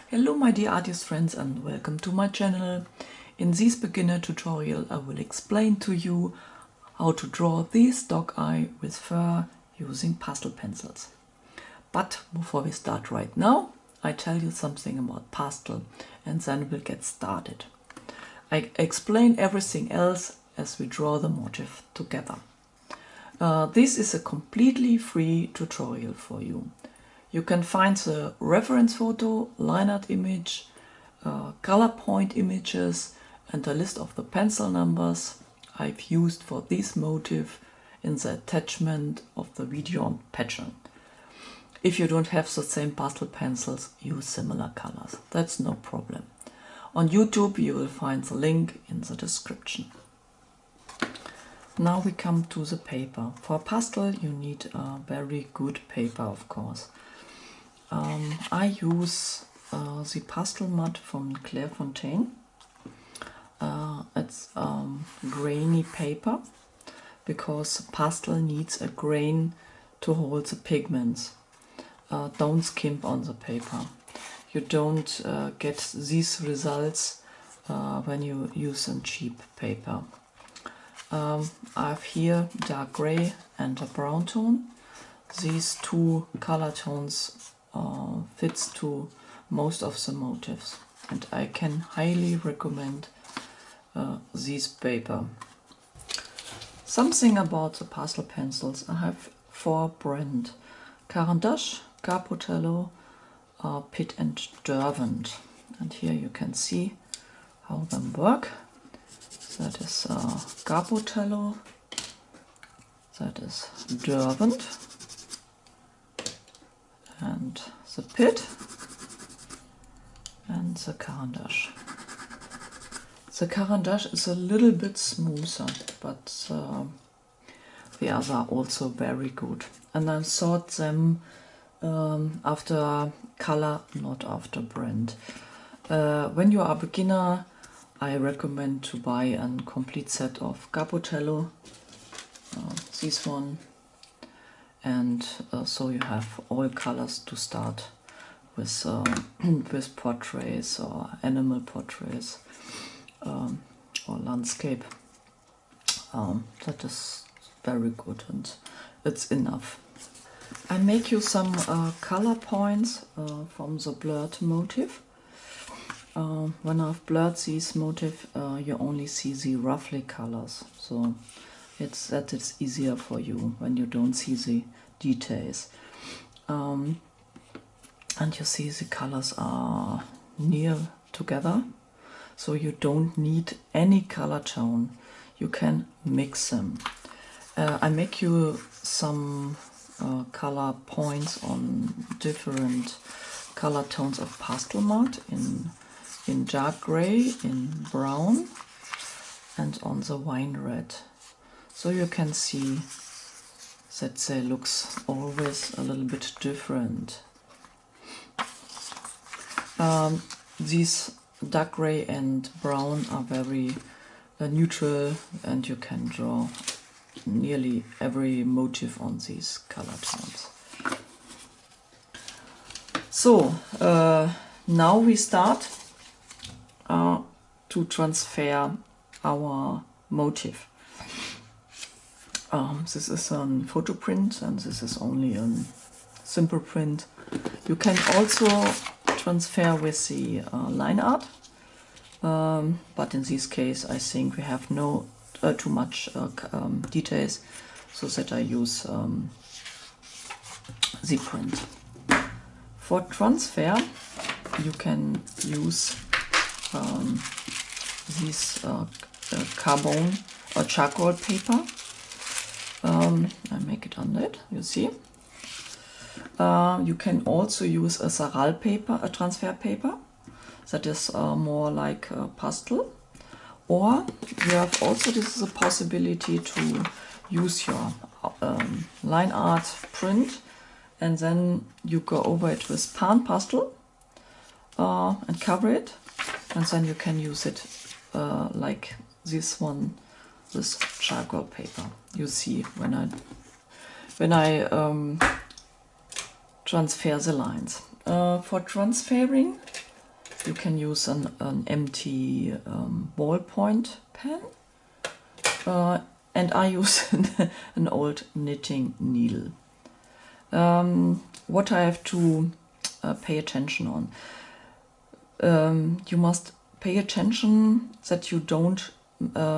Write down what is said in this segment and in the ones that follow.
Hello my dear artist friends and welcome to my channel. In this beginner tutorial I will explain to you how to draw this dog eye with fur using pastel pencils. But before we start right now, I tell you something about pastel and then we'll get started. I explain everything else as we draw the motif together. This is a completely free tutorial for you. You can find the reference photo, line art image, color point images and a list of the pencil numbers I've used for this motif in the attachment of the video on Patreon. If you don't have the same pastel pencils, use similar colors. That's no problem. On YouTube you will find the link in the description. Now we come to the paper. For pastel you need a very good paper, of course. I use the pastel mud from Clairefontaine. It's grainy paper because pastel needs a grain to hold the pigments. Don't skimp on the paper. You don't get these results when you use a cheap paper. I have here dark gray and a brown tone. These two color tones fits to most of the motifs and I can highly recommend this paper. Something about the pastel pencils. I have 4 brands: Caran d'Ache, Capotello, Pitt and Derwent. And here you can see how them work. That is Capotello, that is Derwent, and the Pitt and the Caran d'Ache. The Caran d'Ache is a little bit smoother, but the other are also very good. And I sort them after color, not after brand. When you are a beginner, I recommend to buy a complete set of Capotello, this one, and so you have all colors to start with, with portraits or animal portraits or landscape. That is very good and it's enough. I make you some color points from the blurred motif. When I've blurred this motif, you only see the roughly colors, so it's easier for you when you don't see the details. And you see the colors are near together, so you don't need any color tone. You can mix them. I make you some color points on different color tones of pastel mud in dark gray, in brown, and on the wine red. So you can see that they looks always a little bit different. These dark gray and brown are very neutral and you can draw nearly every motif on these color tones. So now we start to transfer our motif. This is a photo print and this is only a simple print. You can also transfer with the line art, but in this case I think we have no too much details, so that I use the print. For transfer you can use this carbon or charcoal paper. I make it on it, you see. You can also use a Saral paper, a transfer paper, that is more like pastel. Or you have also, this is a possibility to use your line art print and then you go over it with pan pastel and cover it, and then you can use it like this one with charcoal paper. You see when I transfer the lines. For transferring you can use an empty ballpoint pen. And I use an old knitting needle. What I have to pay attention on. You must pay attention that you don't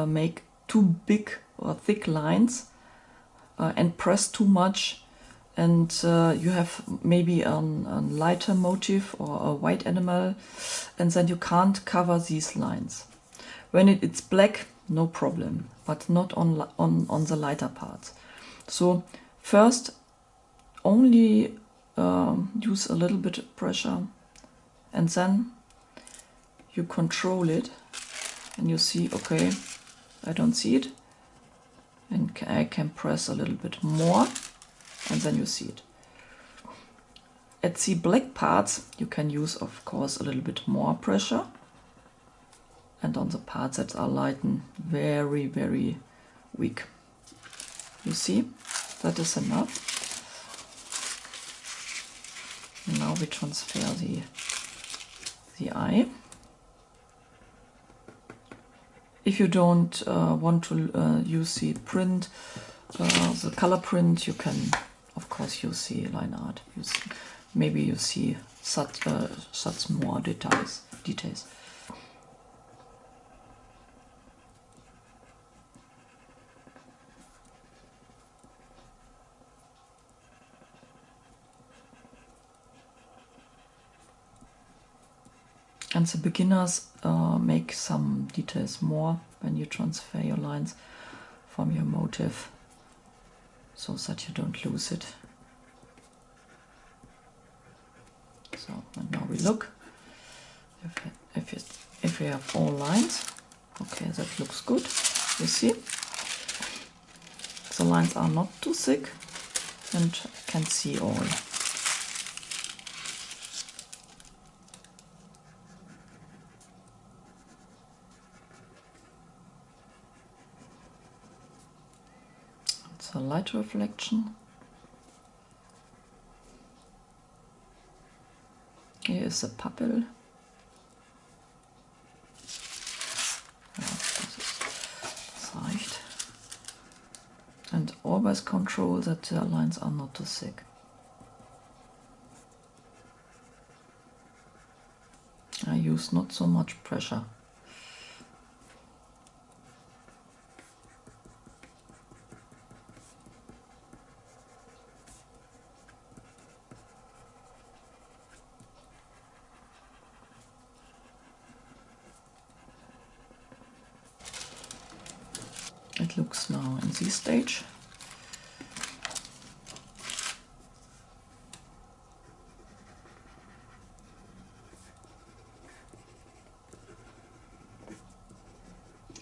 make too big or thick lines and press too much, and you have maybe a lighter motif or a white animal, and then you can't cover these lines. When it's black, no problem, but not on the lighter parts. So first only use a little bit of pressure, and then you control it, and you see, okay, I don't see it, and I can press a little bit more, and then you see it. At the black parts you can use, of course, a little bit more pressure, and on the parts that are light and very, very weak. You see, that is enough. Now we transfer the eye. If you don't want to use the print, the color print, you can, of course, use the line art. Maybe you see such more details. And the beginners make some details more when you transfer your lines from your motif, so that you don't lose it. So, and now we look. If we have all lines, okay, that looks good. You see, the lines are not too thick, and I can see all. It's a light reflection. Here is the pupil. Ja, das reicht. And always control that the lines are not too thick. I use not so much pressure. It looks now in this stage.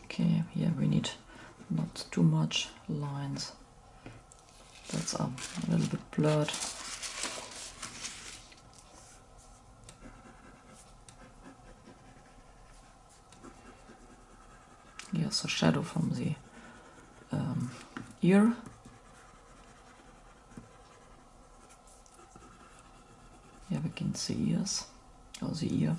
Okay, here we need not too much lines. That's a little bit blurred. Here's a shadow from the ear. Here we can see ears, or the ear.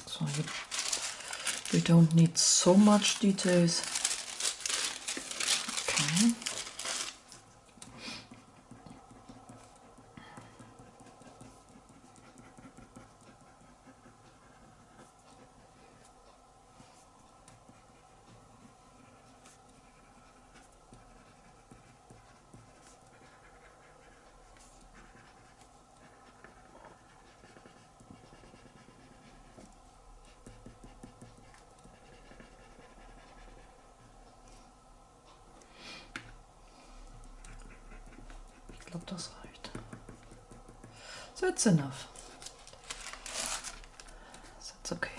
So we don't need so much details. Okay. That's enough. That's okay.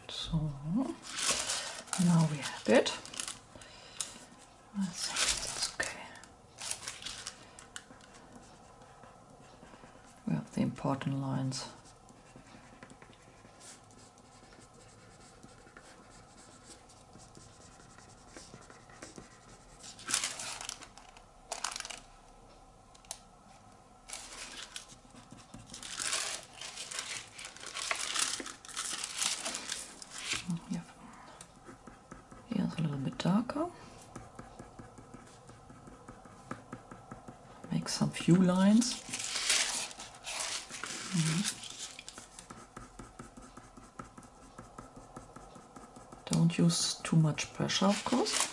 So now we have it. I think that's okay. We have the important lines. Here's a little bit darker. Make some few lines. Don't use too much pressure, of course.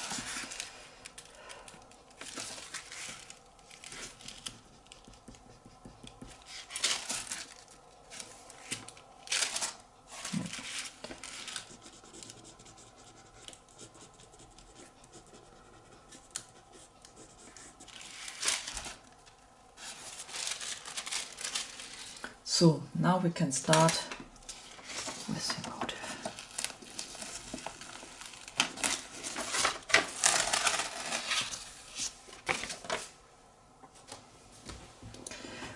So now we can start with the motive.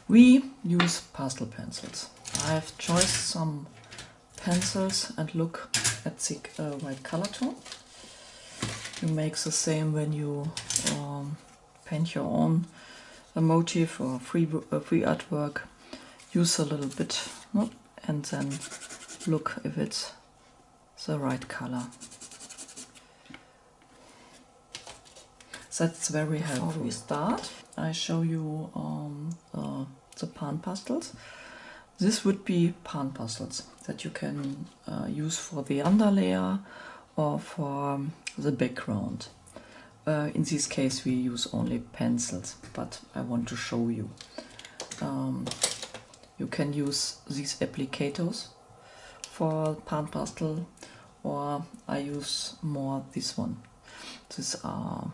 We use pastel pencils. I have chosen some pencils and look at the white color tone. You make the same when you paint your own motif or free artwork. Use a little bit, no? And then look if it's the right color. That's very helpful. We start. I show you the pan pastels. This would be pan pastels that you can use for the underlayer or for the background. In this case we use only pencils, but I want to show you. You can use these applicators for pan pastel, or I use more this one. These are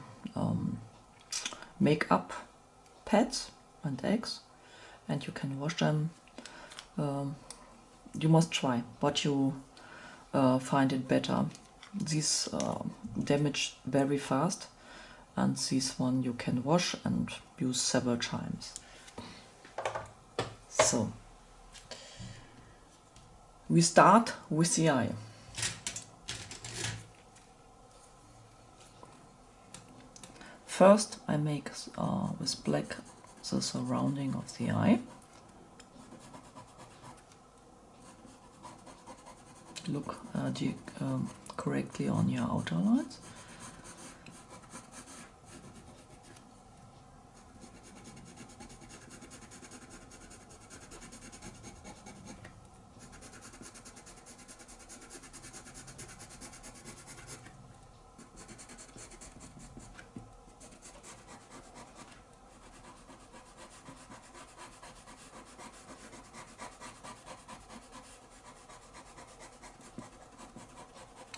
makeup pads and eggs, and you can wash them. You must try, but you find it better. These damage very fast, and this one you can wash and use several times. So we start with the eye. First I make with black the surrounding of the eye. Look correctly on your outer lines.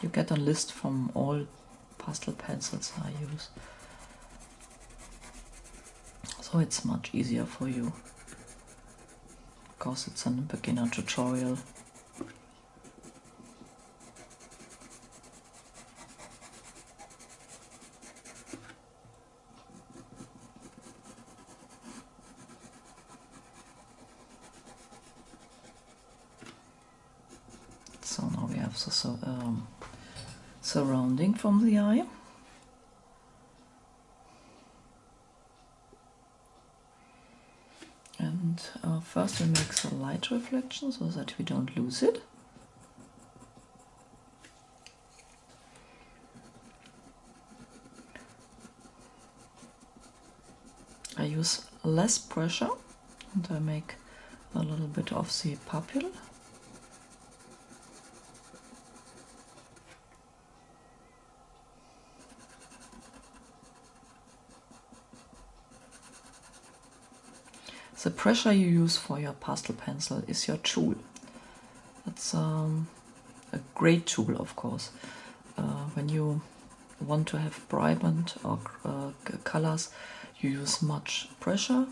You get a list from all pastel pencils I use, so it's much easier for you because it's a beginner tutorial. So now we have the surrounding from the eye. And first we make the light reflection so that we don't lose it. I use less pressure and I make a little bit of the pupil. The pressure you use for your pastel pencil is your tool. That's a great tool, of course. When you want to have vibrant or colors, you use much pressure,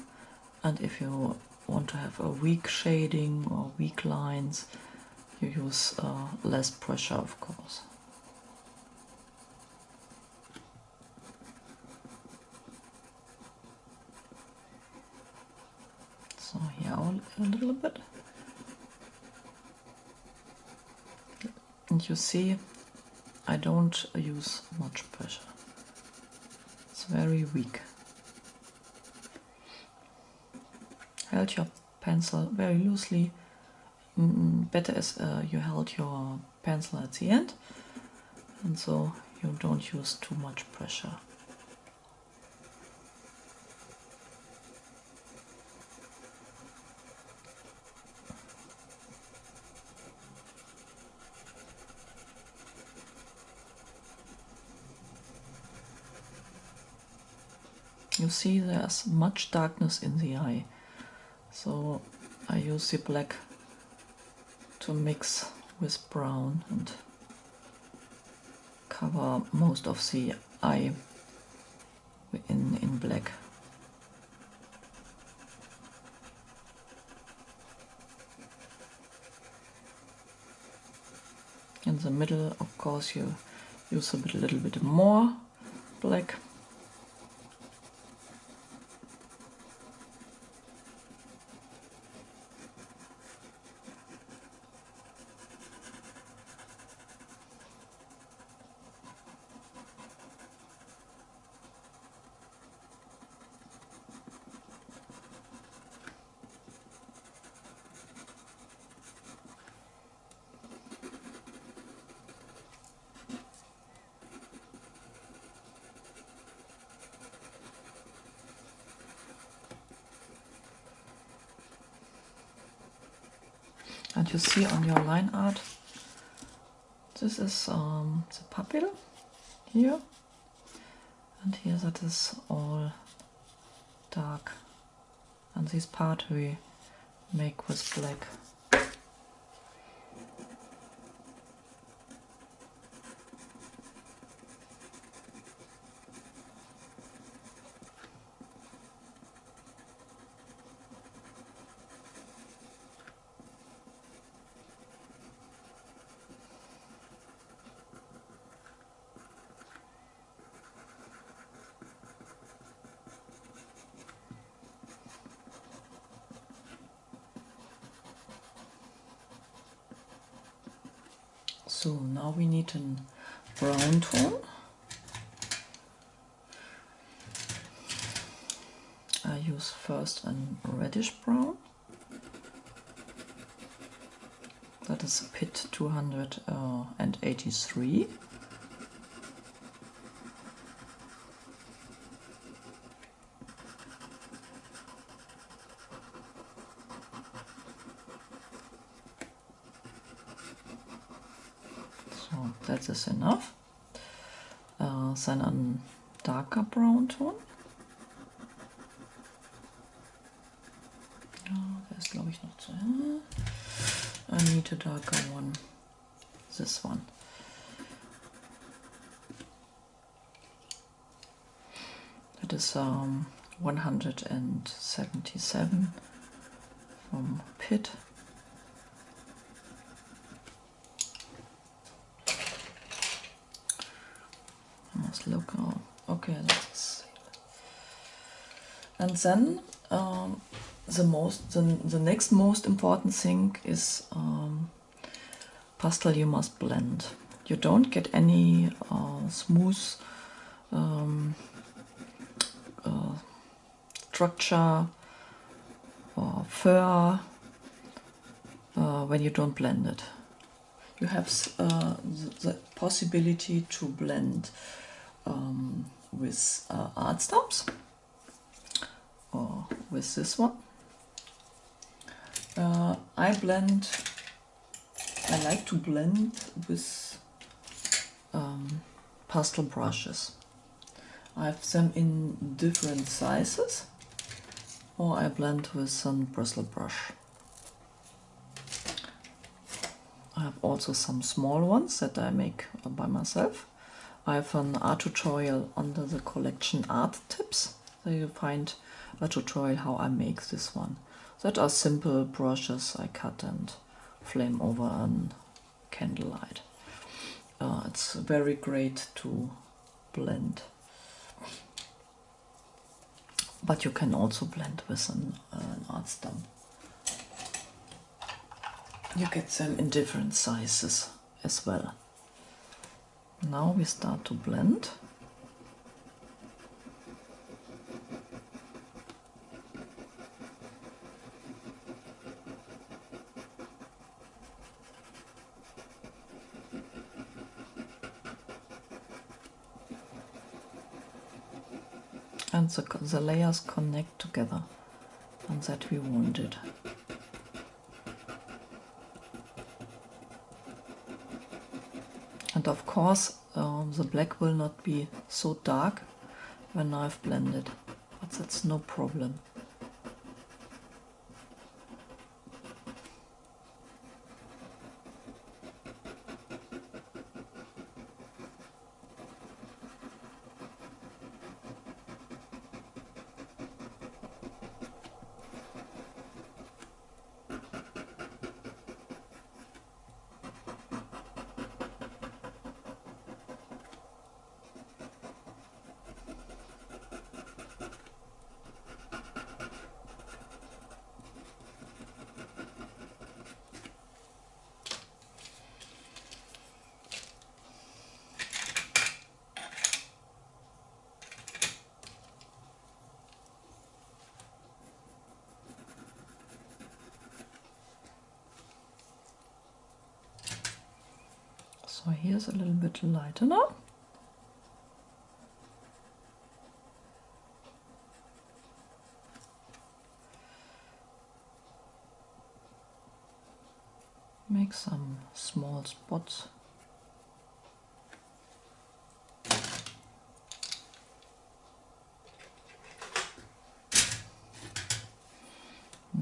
and if you want to have a weak shading or weak lines, you use less pressure, of course. So here a little bit. And you see, I don't use much pressure. It's very weak. Hold your pencil very loosely. Better is you held your pencil at the end, and so you don't use too much pressure. You see there's much darkness in the eye, so I use the black to mix with brown and cover most of the eye in black. In the middle, of course, you use a little bit more black. And you see on your line art, this is the pupil here, and here that is all dark, and this part we make with black. So now we need a brown tone. I use first a reddish brown. That is PIT 283. That is enough. Then a darker brown tone. Der ist, glaube ich, noch zu hell. I need a darker one. This one. That is 177 from PIT. Look, okay, let's see. And then the next most important thing is pastel you must blend. You don't get any smooth structure or fur when you don't blend it. You have the possibility to blend with art stamps or with this one. I like to blend with pastel brushes. I have them in different sizes, or I blend with some bristle brush. I have also some small ones that I make by myself. I have an art tutorial under the collection Art Tips. There you find a tutorial how I make this one. That are simple brushes I cut and flame over a candlelight. It's very great to blend. But you can also blend with an art stamp. You get them in different sizes as well. Now we start to blend. And the layers connect together, and that we wanted. And of course, the black will not be so dark when I've blended, but that's no problem. So here's a little bit lighter now. Make some small spots.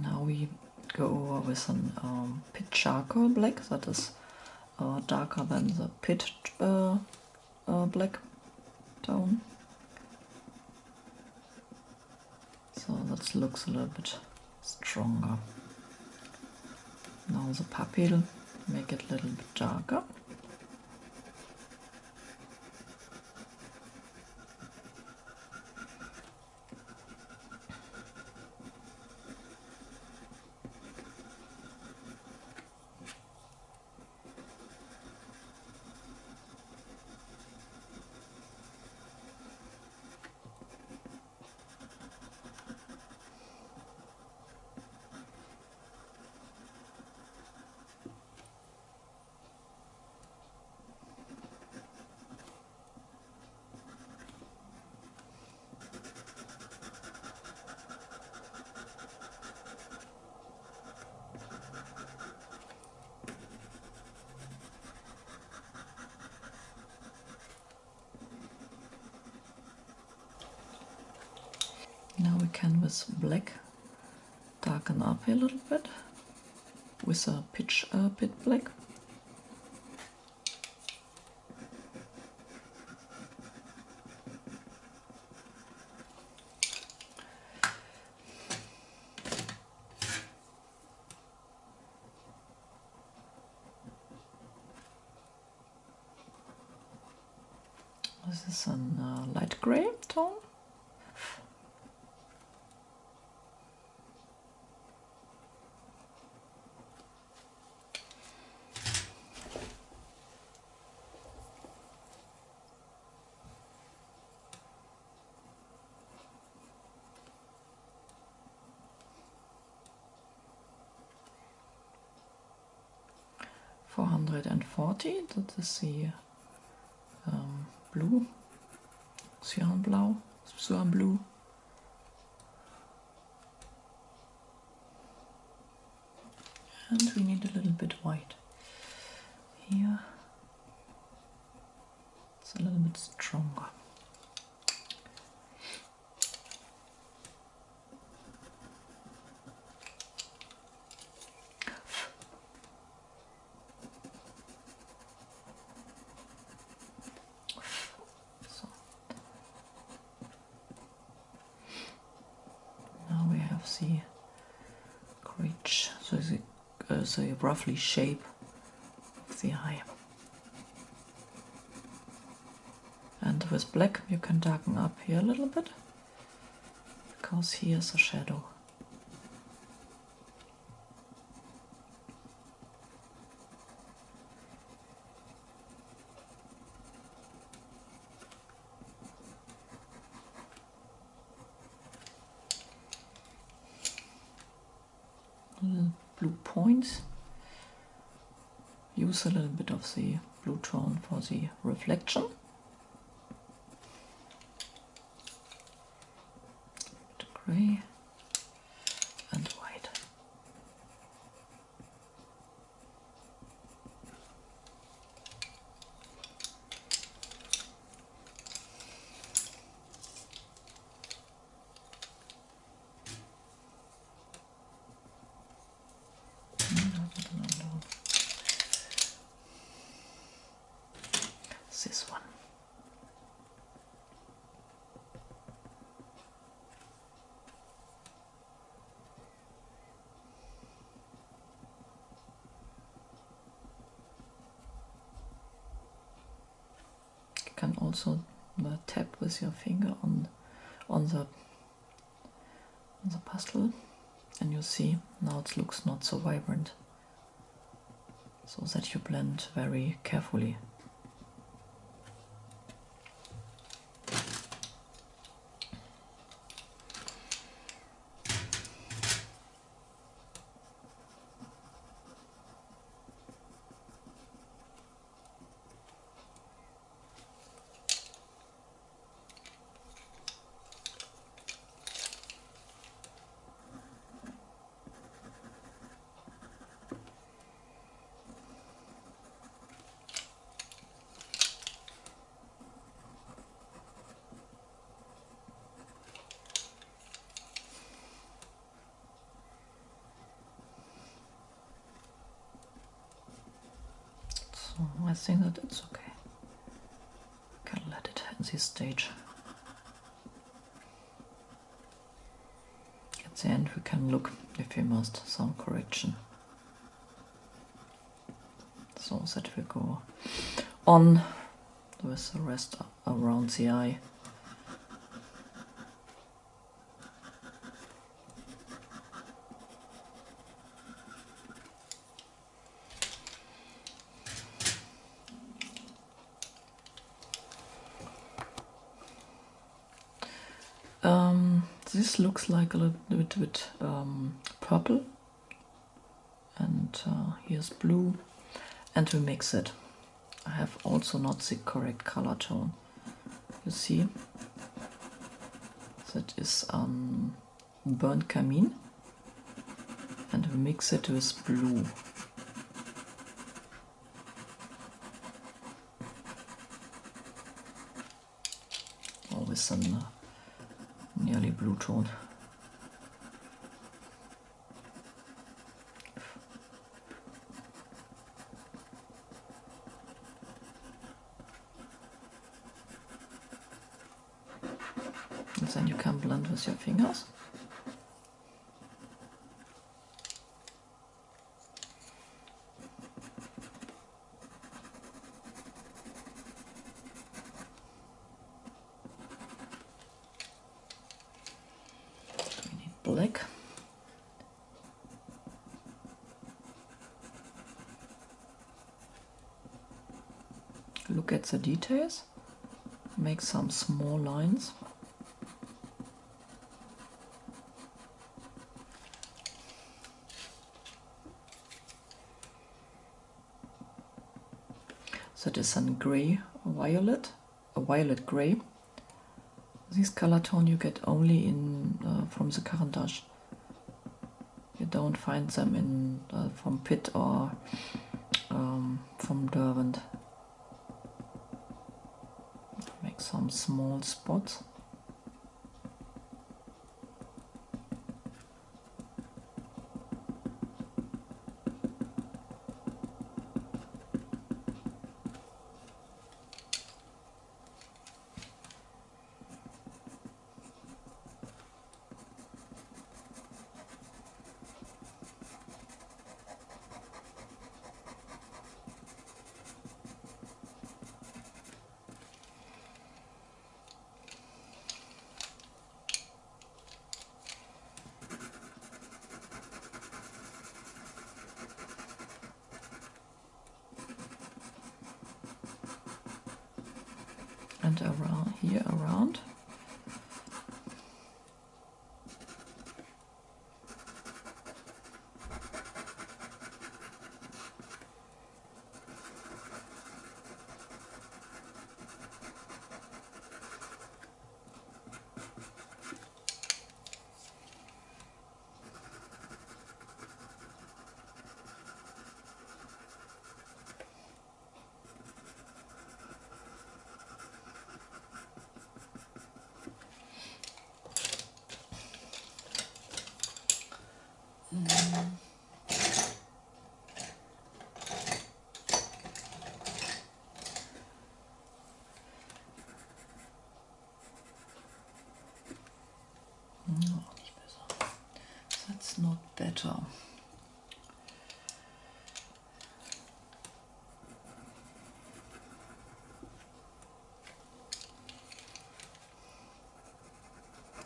Now we go over with some pitch charcoal black that is darker than the pitched black tone. So that looks a little bit stronger. Now the pupil, make it a little bit darker. Now we can with black darken up a little bit with a pitch bit black. This is a light gray tone. 440, that is the blue, cyan blue. And we need a little bit white here. It's a little bit stronger. So now we have the crease, so the roughly shape of the eye. And with black you can darken up here a little bit, because here's a shadow. Little blue points. Use a little bit of the blue tone for the reflection. Gray and white. This one. You can also tap with your finger on the pastel, and you see now it looks not so vibrant, so that you blend very carefully. I think that it's okay. I can let it in this stage. At the end we can look if we must some correction. So that we go on with the rest around the eye. This looks like a little bit purple, and here's blue, and we mix it. I have also not the correct color tone. You see, that is burnt carmine, and we mix it with blue. Or with a nearly blue tone. And then you can blend with your fingers. Black. Look at the details, make some small lines. That is a grey violet, a violet grey. This color tone you get only in from the Caran d'Ache. You don't find them in from Pitt or from Derwent. Make some small spots. And around here, around. No, nicht besser. That's not better.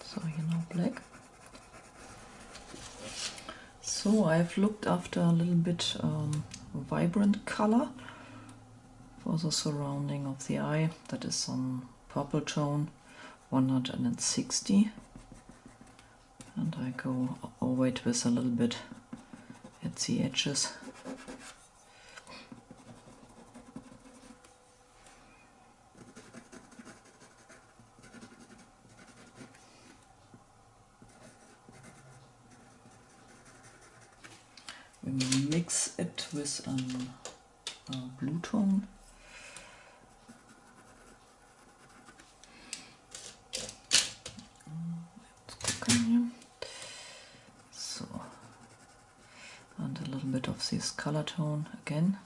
So here now black. So I've looked after a little bit vibrant color for the surrounding of the eye. That is some purple tone, 160. And I go over it with a little bit at the edges. We mix it with a blue tone. So, and a little bit of this color tone again.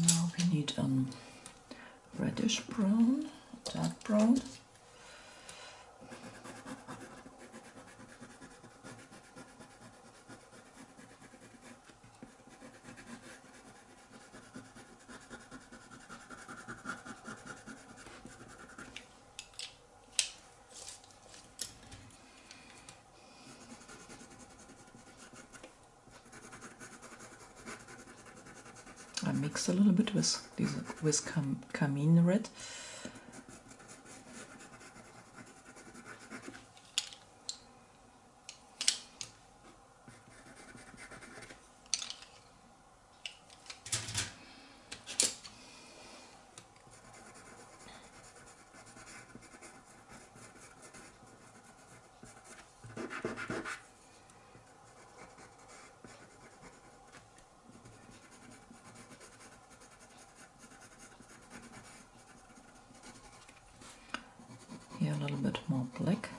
Now we need a reddish brown, dark brown. I mix a little bit with carmine red. Here a little bit more black.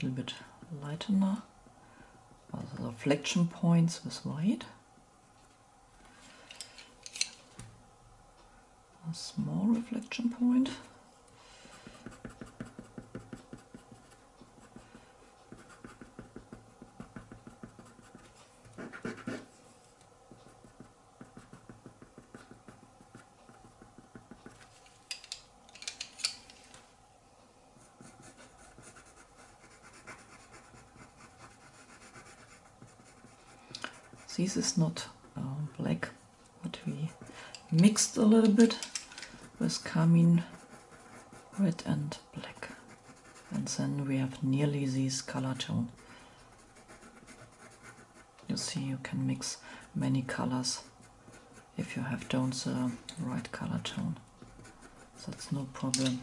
little bit lightener, the reflection points with white. A small reflection point. This is not black, but we mixed a little bit with carmine red and black, and then we have nearly this color tone. You see, you can mix many colors if you have done the right color tone. That's no problem.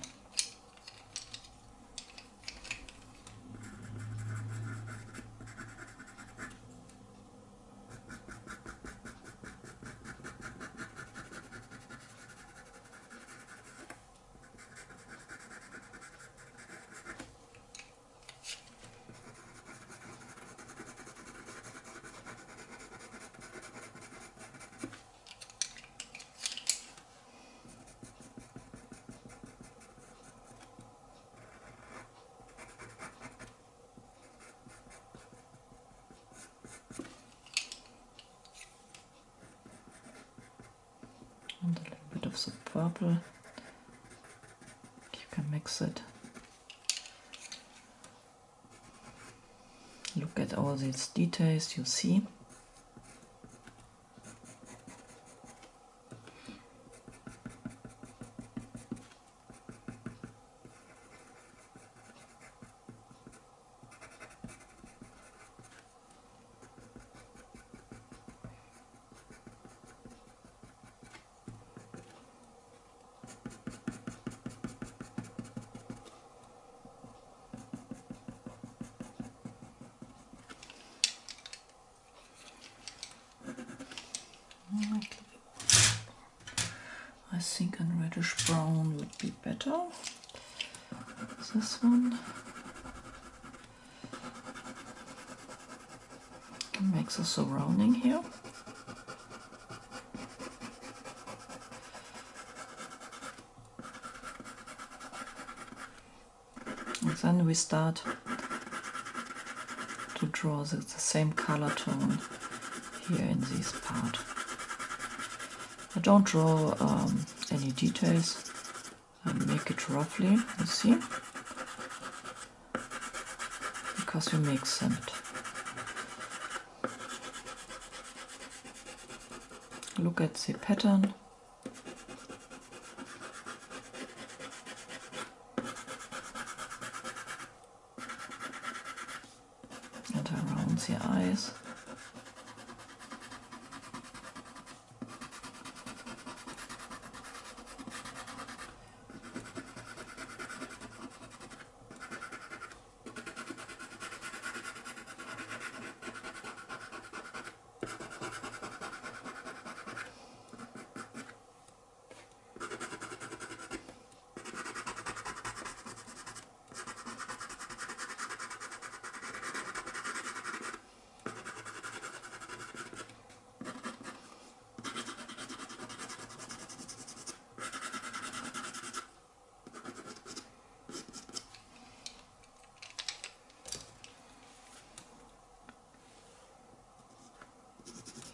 And a little bit of the purple. You can mix it. Look at all these details you see. I think a reddish brown would be better. This one makes a surrounding here. And then we start to draw the same color tone here in this part. I don't draw any details. I make it roughly, you see, because we mix it. Look at the pattern. And around the eyes.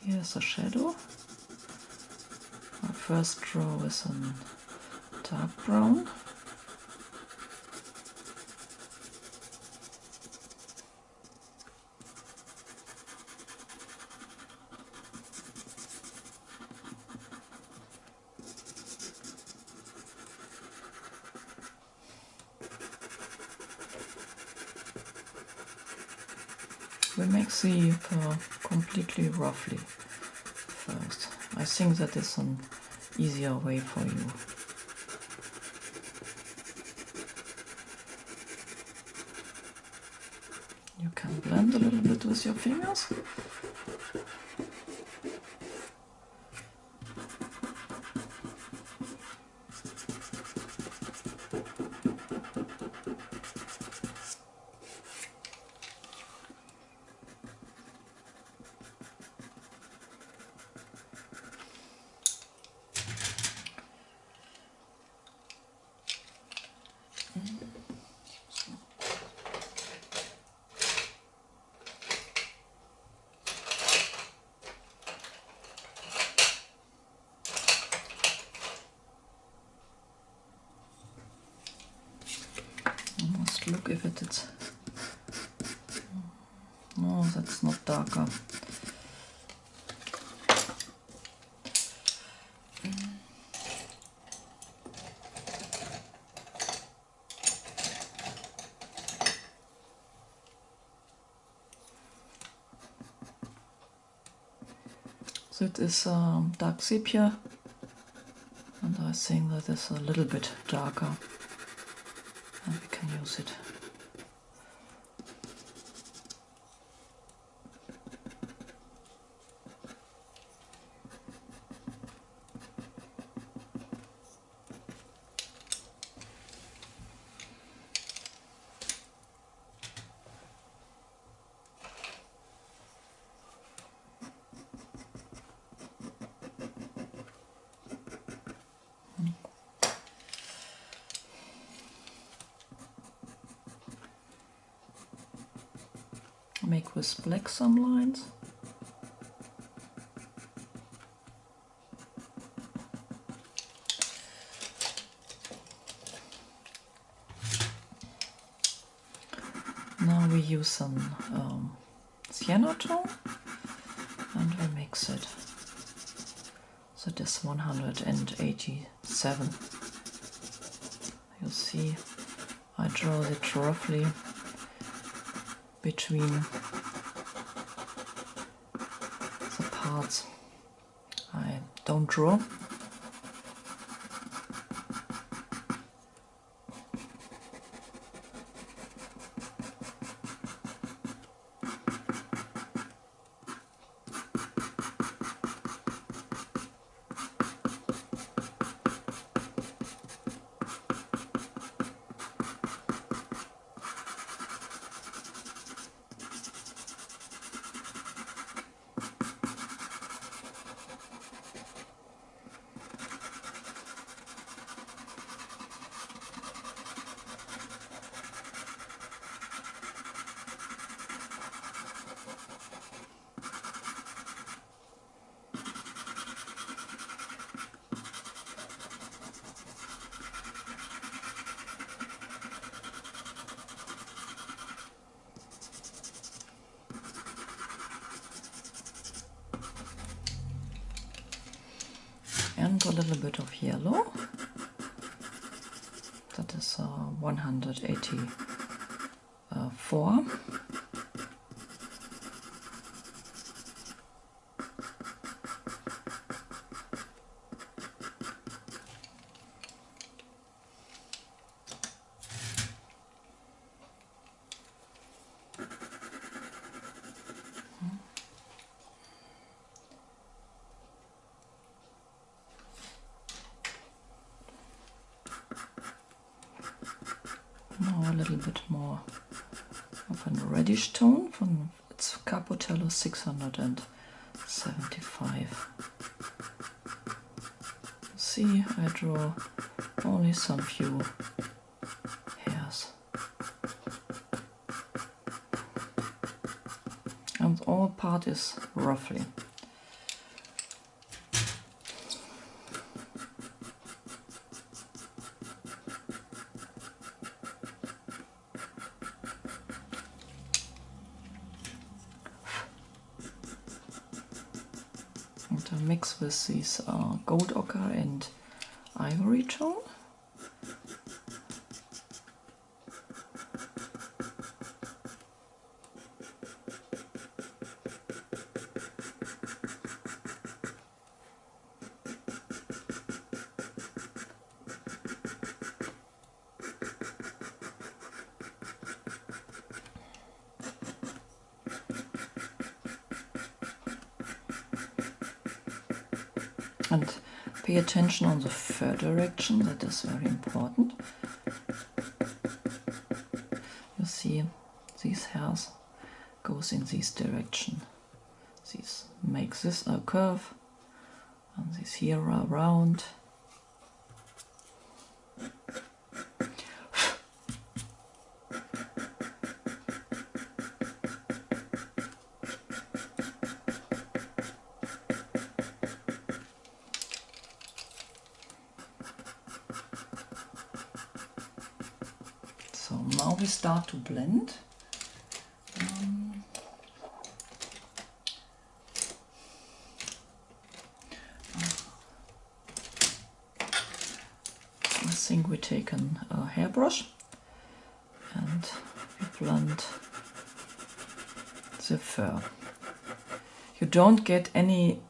Here's a shadow. My first draw is a dark brown. We make the fur completely roughly first. I think that is an easier way for you. You can blend a little bit with your fingers. look if it's... No, that's not darker. So it is dark sepia, and I think that is a little bit darker, and we can use it. Make with black some lines. Now we use some sienna tone and we mix it. So this 187. You see, I draw it roughly between the parts I don't draw. And a little bit of yellow. That is 184. Now a little bit more of a reddish tone from its Capotello 675. See, I draw only some few hairs. And all part is roughly. To mix with these gold ochre and ivory tone. And pay attention on the fur direction, that is very important. You see, these hairs goes in this direction. These make this a curve, and these here are round. So now we start to blend. I think we take a hairbrush and we blend the fur. You don't get any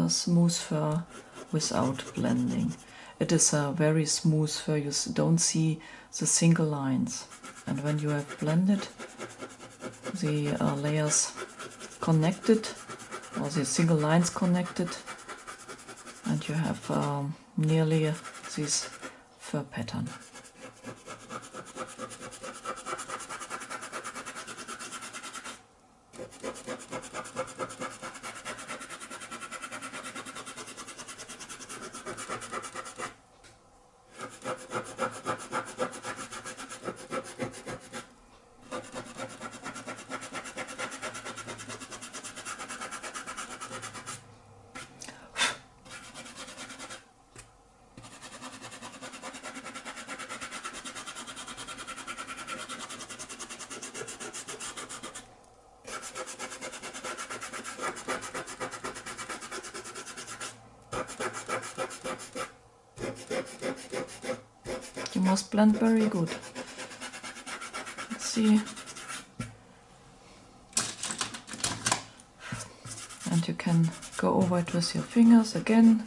smooth fur without blending. It is a very smooth fur, you don't see the single lines. And when you have blended the layers connected, or the single lines connected, and you have nearly this fur pattern. You must blend very good. Let's see. And you can go over it with your fingers again.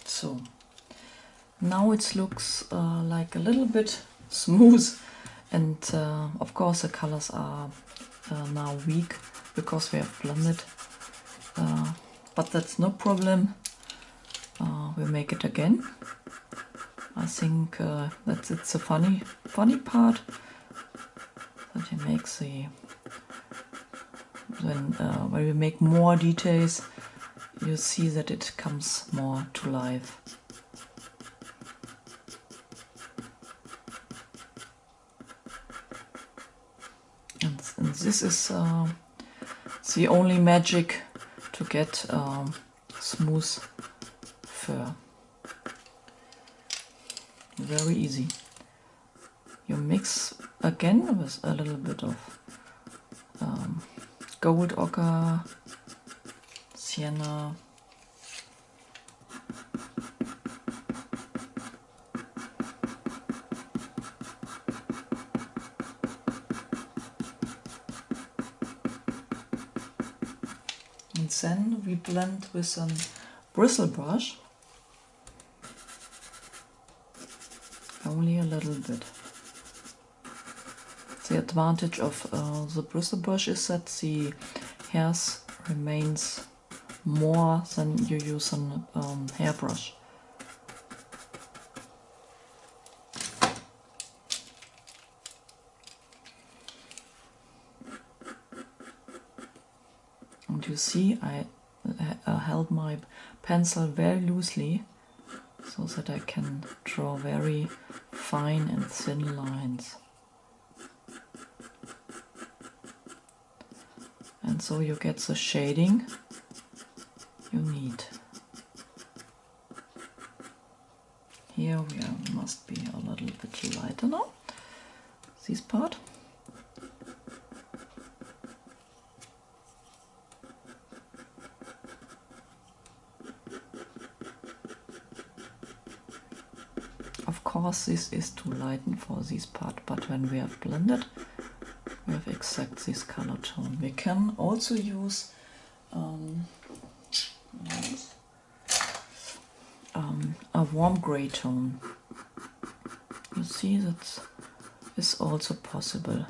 So now it looks like a little bit smooth, and of course the colors are now weak because we have blended, but that's no problem. We'll make it again. I think that's it's a funny part that you make the when we make more details, you see that it comes more to life. And this is the only magic to get smooth fur. Very easy. You mix again with a little bit of gold ochre, sienna, and then we blend with a bristle brush. Only a little bit. The advantage of the bristle brush is that the hairs remains more than you use a hairbrush. And you see, I held my pencil very loosely so that I can draw very fine and thin lines. And so you get the shading you need. Here we must be a little bit lighter now, this part. Of course this is too light for this part, but when we have blended, we have exact this color tone. We can also use a warm gray tone. You see, that is also possible.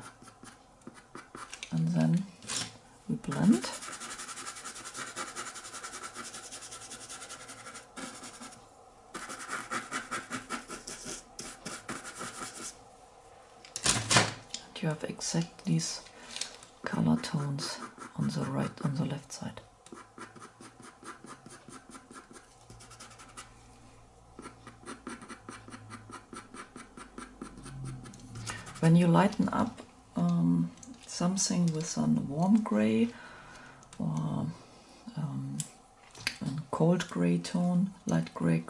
And then we blend. You have exact these color tones on the right, on the left side. When you lighten up something with a warm gray or a cold gray tone, light gray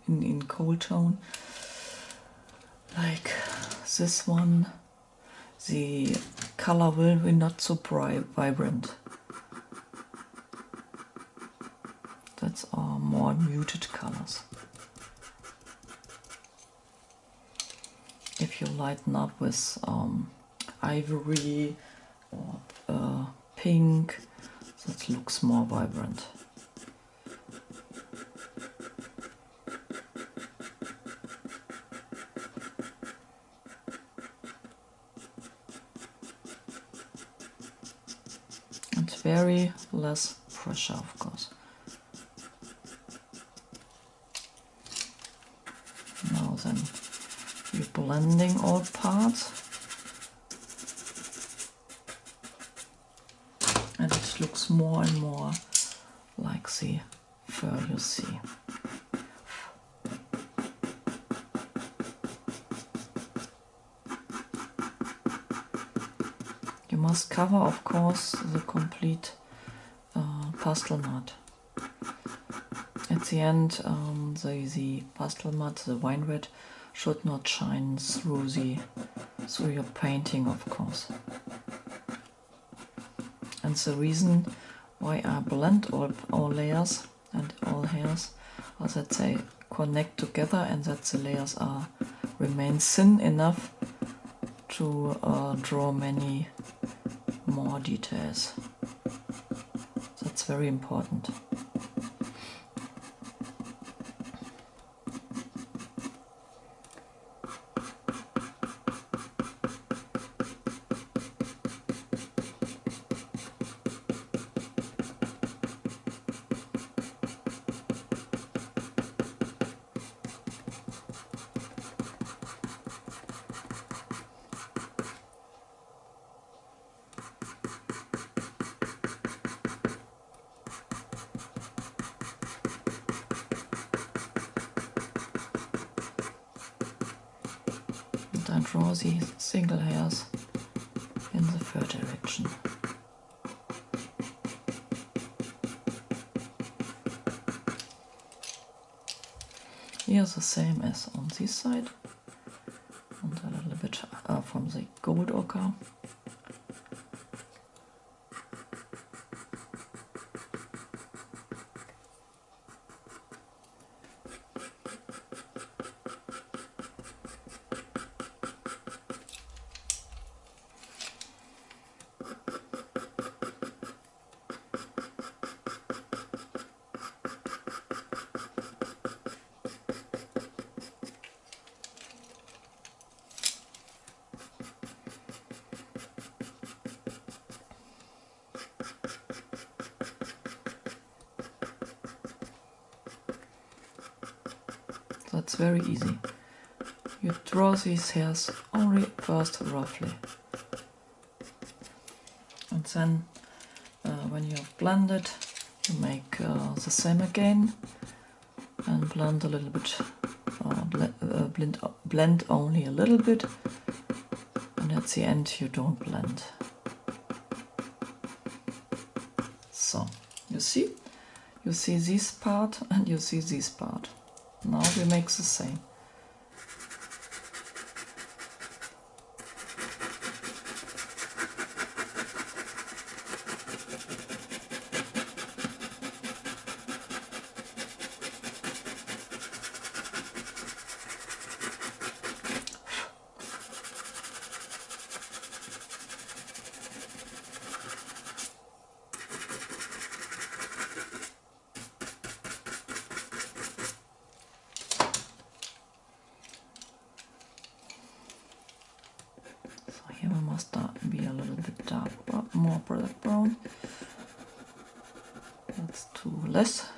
in cold tone, Like this one, the color will be not so bright, vibrant. That's our more muted colors. If you lighten up with ivory or pink, that looks more vibrant. And very less pressure, of course. Now then, you're blending all parts. And it looks more and more like the fur you see. You must cover, of course, the complete pastel mat. At the end, the pastel mat, the wine red, should not shine through your painting, of course. And the reason why I blend all layers and all hairs is that they connect together and that the layers remain thin enough to draw many more details. That's very important. And draw the single hairs in the fur direction. Here the same as on this side, and a little bit from the gold ochre. That's very easy. You draw these hairs only first roughly. And then when you have blended, you make the same again and blend a little bit, blend only a little bit, and at the end you don't blend. So, you see this part and you see this part. Now we make the same. Here we must be a little bit dark, more dark brown. That's too less.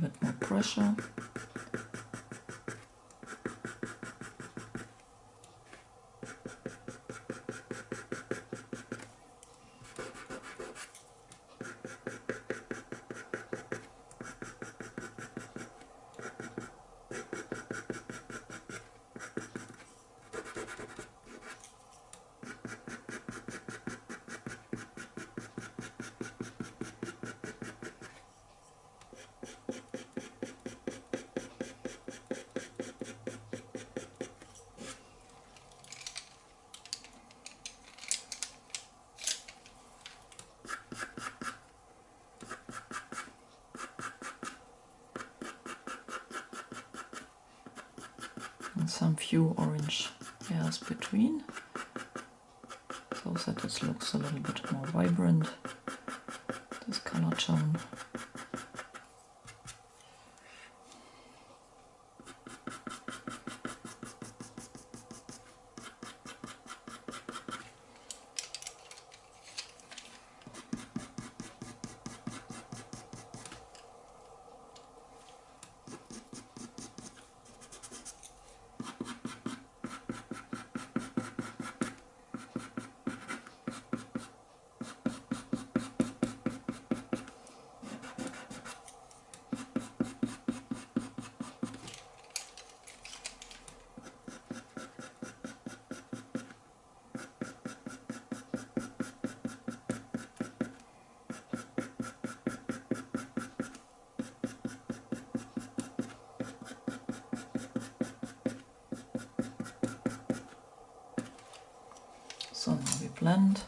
bit more pressure. And some few orange hairs between, so that it looks a little bit more vibrant, this color tone. So now we blend.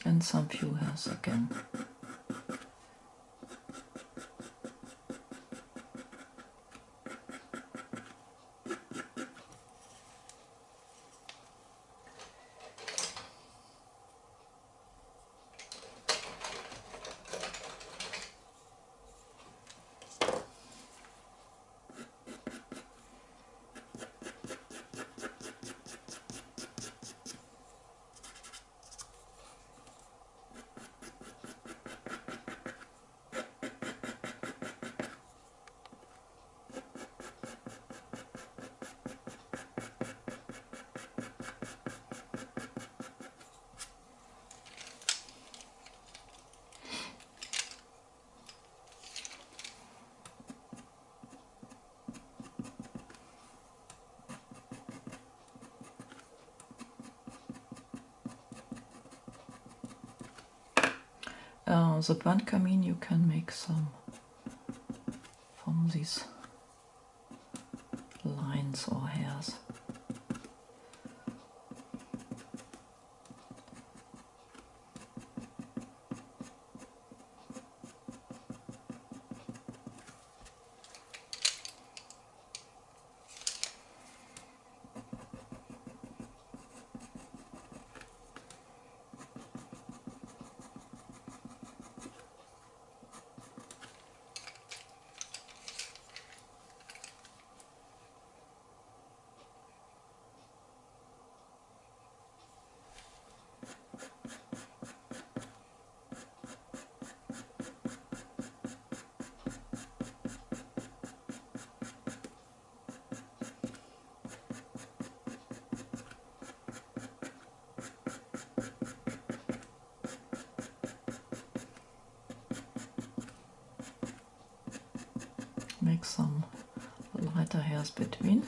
And some few hairs again. The burnt carmine you can make some from these lines or hairs. Make some lighter hairs between.